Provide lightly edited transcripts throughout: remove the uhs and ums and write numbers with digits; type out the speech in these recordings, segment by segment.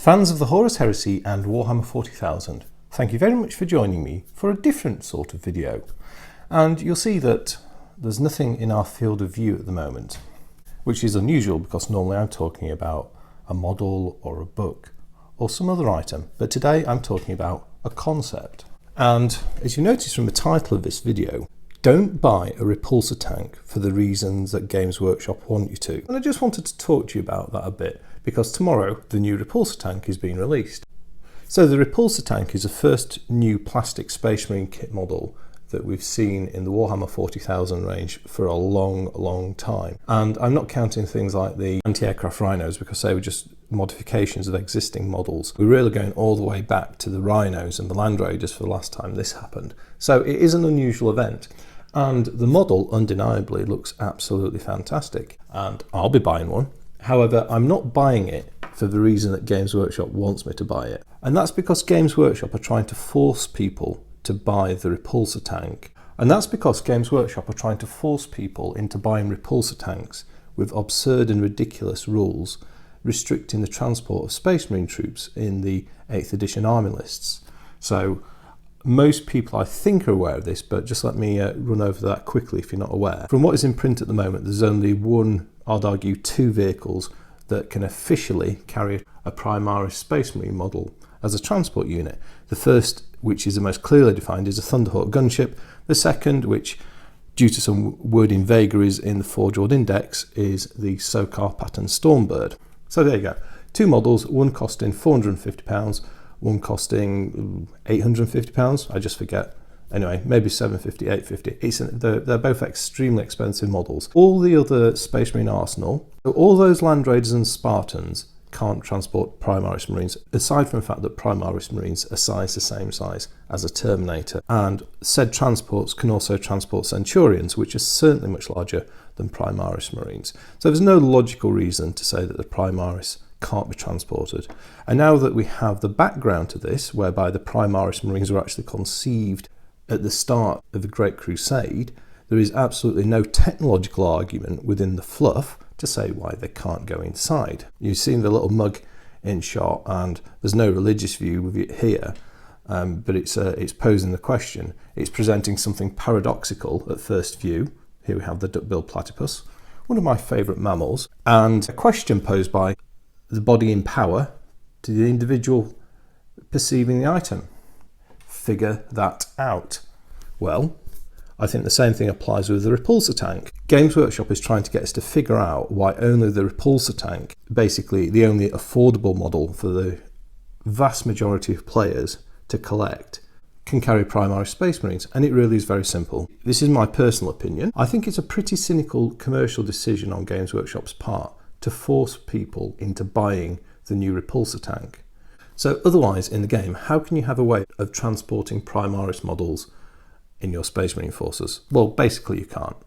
Fans of the Horus Heresy and Warhammer 40,000, thank you very much for joining me for a different sort of video. And you'll see that there's nothing in our field of view at the moment, which is unusual because normally I'm talking about a model or a book or some other item, but today I'm talking about a concept. And as you notice from the title of this video, don't buy a repulsor tank for the reasons that Games Workshop want you to. And I just wanted to talk to you about that a bit, because tomorrow the new repulsor tank is being released. So the repulsor tank is the first new plastic Space Marine kit model that we've seen in the Warhammer 40,000 range for a long time. And I'm not counting things like the anti-aircraft rhinos because they were just modifications of existing models. We're really going all the way back to the rhinos and the Land Raiders for the last time this happened. So it is an unusual event. And the model undeniably looks absolutely fantastic. And I'll be buying one. However, I'm not buying it for the reason that Games Workshop wants me to buy it. And that's because Games Workshop are trying to force people to buy the repulsor tank. And that's because Games Workshop are trying to force people into buying repulsor tanks with absurd and ridiculous rules restricting the transport of Space Marine troops in the 8th edition army lists. So most people I think are aware of this, but just let me run over that quickly if you're not aware. From what is in print at the moment, there's only one, I'd argue two vehicles that can officially carry a Primaris Space Marine model as a transport unit. The first, which is the most clearly defined, is a Thunderhawk gunship. The second, which due to some wording vagaries in the Forge World Index, is the Sokar pattern Stormbird. So there you go. Two models, one costing £450, one costing £850, I just forget. Anyway, maybe £750, £850. They're both extremely expensive models. All the other Space Marine arsenal, so all those Land Raiders and Spartans can't transport Primaris Marines, aside from the fact that Primaris Marines are the same size as a Terminator. And said transports can also transport Centurions, which are certainly much larger than Primaris Marines. So there's no logical reason to say that the Primaris can't be transported. And now that we have the background to this, whereby the Primaris Marines were actually conceived at the start of the Great Crusade, there is absolutely no technological argument within the fluff to say why they can't go inside. You've seen the little mug in shot, and there's no religious view with it here, but it's posing the question. It's presenting something paradoxical at first view. Here we have the duck-billed platypus, one of my favourite mammals, and a question posed by the body in power to the individual perceiving the item. Figure that out. Well, I think the same thing applies with the repulsor tank. Games Workshop is trying to get us to figure out why only the repulsor tank, basically the only affordable model for the vast majority of players to collect, can carry Primaris Space Marines, and it really is very simple. This is my personal opinion. I think it's a pretty cynical commercial decision on Games Workshop's part to force people into buying the new repulsor tank. So otherwise in the game, how can you have a way of transporting Primaris models in your Space Marine forces? Well, basically you can't.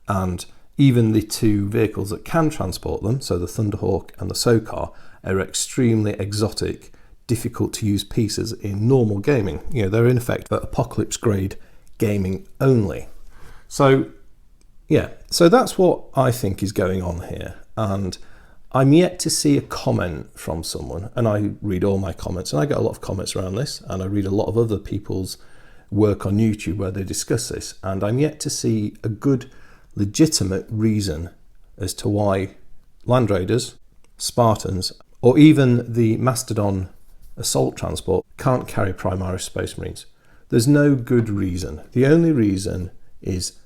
And even the two vehicles that can transport them, so the Thunderhawk and the Sokar, are extremely exotic, difficult to use pieces in normal gaming. You know, they're in effect for apocalypse grade gaming only. So yeah, so that's what I think is going on here. And I'm yet to see a comment from someone, and I read all my comments, and I get a lot of comments around this, and I read a lot of other people's work on YouTube where they discuss this, and I'm yet to see a good, legitimate reason as to why Land Raiders, Spartans, or even the Mastodon assault transport can't carry Primaris Space Marines. There's no good reason. The only reason is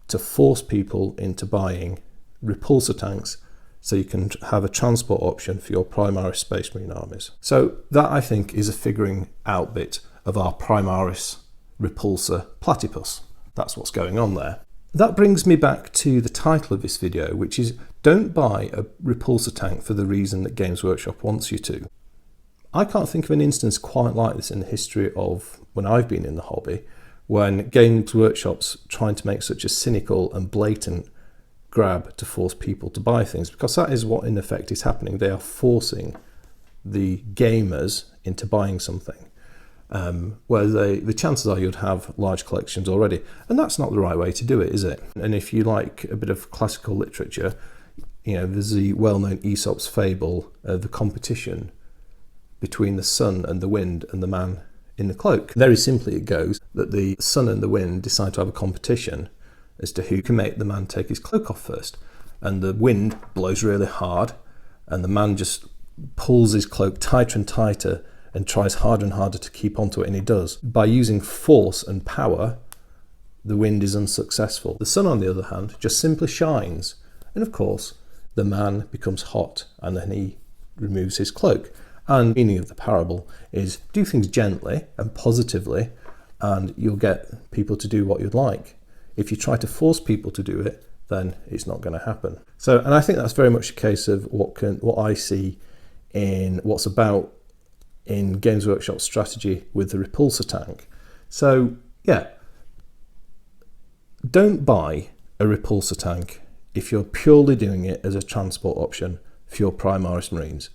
to force people into buying repulsor tanks so you can have a transport option for your Primaris Space Marine armies. So that, I think, is a figuring out bit of our Primaris Repulsor platypus. That's what's going on there. That brings me back to the title of this video, which is don't buy a repulsor tank for the reason that Games Workshop wants you to. I can't think of an instance quite like this in the history of when I've been in the hobby, when Games Workshop's trying to make such a cynical and blatant grab to force people to buy things, because that is what in effect is happening. They are forcing the gamers into buying something. Where the chances are you'd have large collections already, and that's not the right way to do it, is it? And if you like a bit of classical literature, you know, there's the well-known Aesop's fable, the competition between the sun and the wind and the man in the cloak. Very simply, it goes that the sun and the wind decide to have a competition as to who can make the man take his cloak off first. And the wind blows really hard, and the man just pulls his cloak tighter and tighter and tries harder and harder to keep onto it, and he does. By using force and power, the wind is unsuccessful. The sun, on the other hand, just simply shines, and of course, the man becomes hot, and then he removes his cloak. And the meaning of the parable is do things gently and positively, and you'll get people to do what you'd like. If you try to force people to do it, then it's not going to happen. So, and I think that's very much a case of what I see in what's about in Games Workshop strategy with the repulsor tank. So yeah, don't buy a repulsor tank if you're purely doing it as a transport option for your Primaris Marines.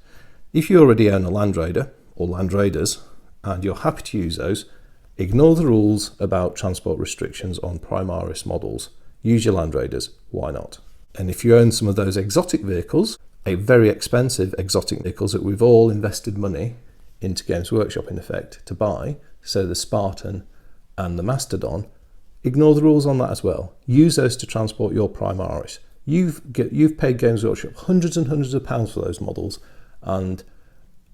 If you already own a Land Raider or Land Raiders and you're happy to use those, ignore the rules about transport restrictions on Primaris models. Use your Land Raiders, why not? And if you own some of those exotic vehicles, very expensive exotic vehicles that we've all invested money into Games Workshop in effect to buy, so the Spartan and the Mastodon, ignore the rules on that as well. Use those to transport your Primaris. You've paid Games Workshop hundreds and hundreds of pounds for those models, and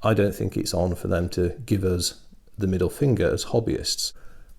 I don't think it's on for them to give us the middle finger as hobbyists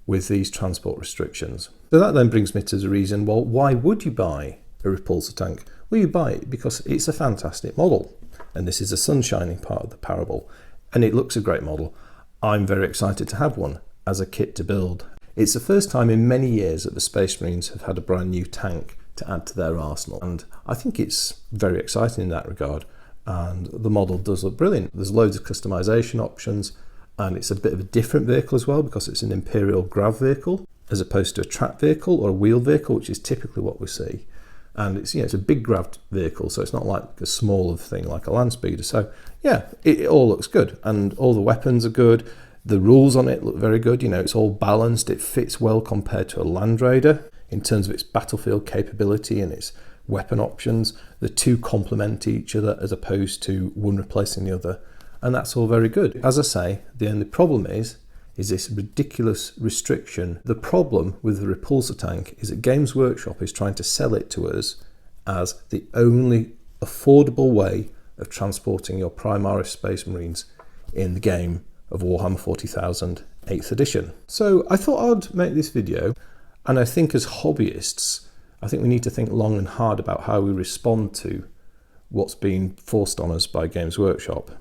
with these transport restrictions. So that then brings me to the reason, well, why would you buy a repulsor tank? Well, you buy it because it's a fantastic model, and this is a sun-shining part of the parable, and it looks a great model. I'm very excited to have one as a kit to build. It's the first time in many years that the Space Marines have had a brand new tank to add to their arsenal, and I think it's very exciting in that regard, and the model does look brilliant. There's loads of customization options, and it's a bit of a different vehicle as well because it's an Imperial Grav vehicle as opposed to a track vehicle or a wheeled vehicle, which is typically what we see. And it's, it's a big Grav vehicle, so it's not like a smaller thing like a land speeder. So yeah, it all looks good, and all the weapons are good. The rules on it look very good. It's all balanced. It fits well compared to a Land Raider in terms of its battlefield capability and its weapon options. The two complement each other as opposed to one replacing the other, and that's all very good. As I say, the only problem is this ridiculous restriction. The problem with the repulsor tank is that Games Workshop is trying to sell it to us as the only affordable way of transporting your Primaris Space Marines in the game of Warhammer 40,000 8th edition. So I thought I'd make this video, and I think as hobbyists, I think we need to think long and hard about how we respond to what's being forced on us by Games Workshop.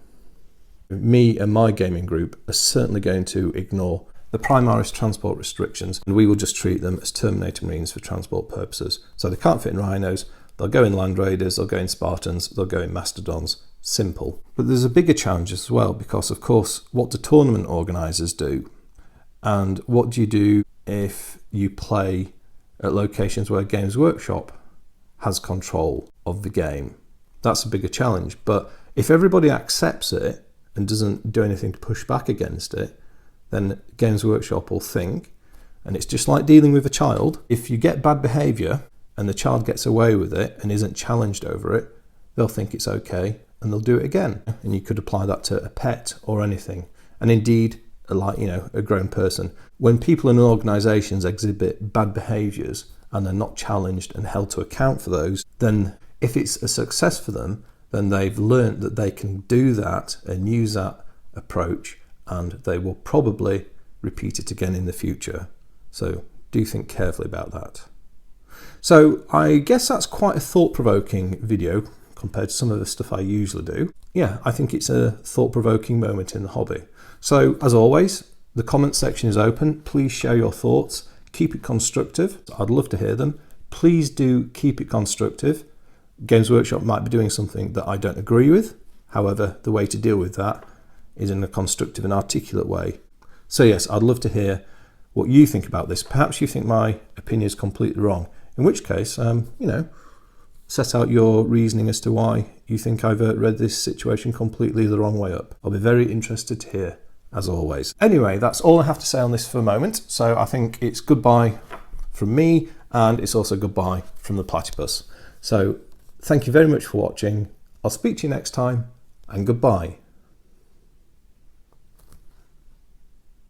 Me and my gaming group are certainly going to ignore the Primaris transport restrictions, and we will just treat them as Terminator Marines for transport purposes. So they can't fit in Rhinos, they'll go in Land Raiders, they'll go in Spartans, they'll go in Mastodons. Simple. But there's a bigger challenge as well, because of course, what do tournament organisers do? And what do you do if you play at locations where Games Workshop has control of the game? That's a bigger challenge. But if everybody accepts it and doesn't do anything to push back against it, then Games Workshop will think, and it's just like dealing with a child, if you get bad behaviour and the child gets away with it and isn't challenged over it, they'll think it's okay and they'll do it again. And you could apply that to a pet or anything. And indeed, like, a grown person. When people in organisations exhibit bad behaviours and they're not challenged and held to account for those, then if it's a success for them, then they've learnt that they can do that and use that approach, and they will probably repeat it again in the future. So do think carefully about that. So I guess that's quite a thought-provoking video compared to some of the stuff I usually do. Yeah, I think it's a thought-provoking moment in the hobby. So as always, the comment section is open. Please share your thoughts. Keep it constructive. I'd love to hear them. Please do keep it constructive. Games Workshop might be doing something that I don't agree with. However, the way to deal with that is in a constructive and articulate way. So yes, I'd love to hear what you think about this. Perhaps you think my opinion is completely wrong, in which case, set out your reasoning as to why you think I've read this situation completely the wrong way up. I'll be very interested to hear, as always. Anyway, that's all I have to say on this for a moment. So I think it's goodbye from me, and it's also goodbye from the platypus. So thank you very much for watching. I'll speak to you next time, and goodbye.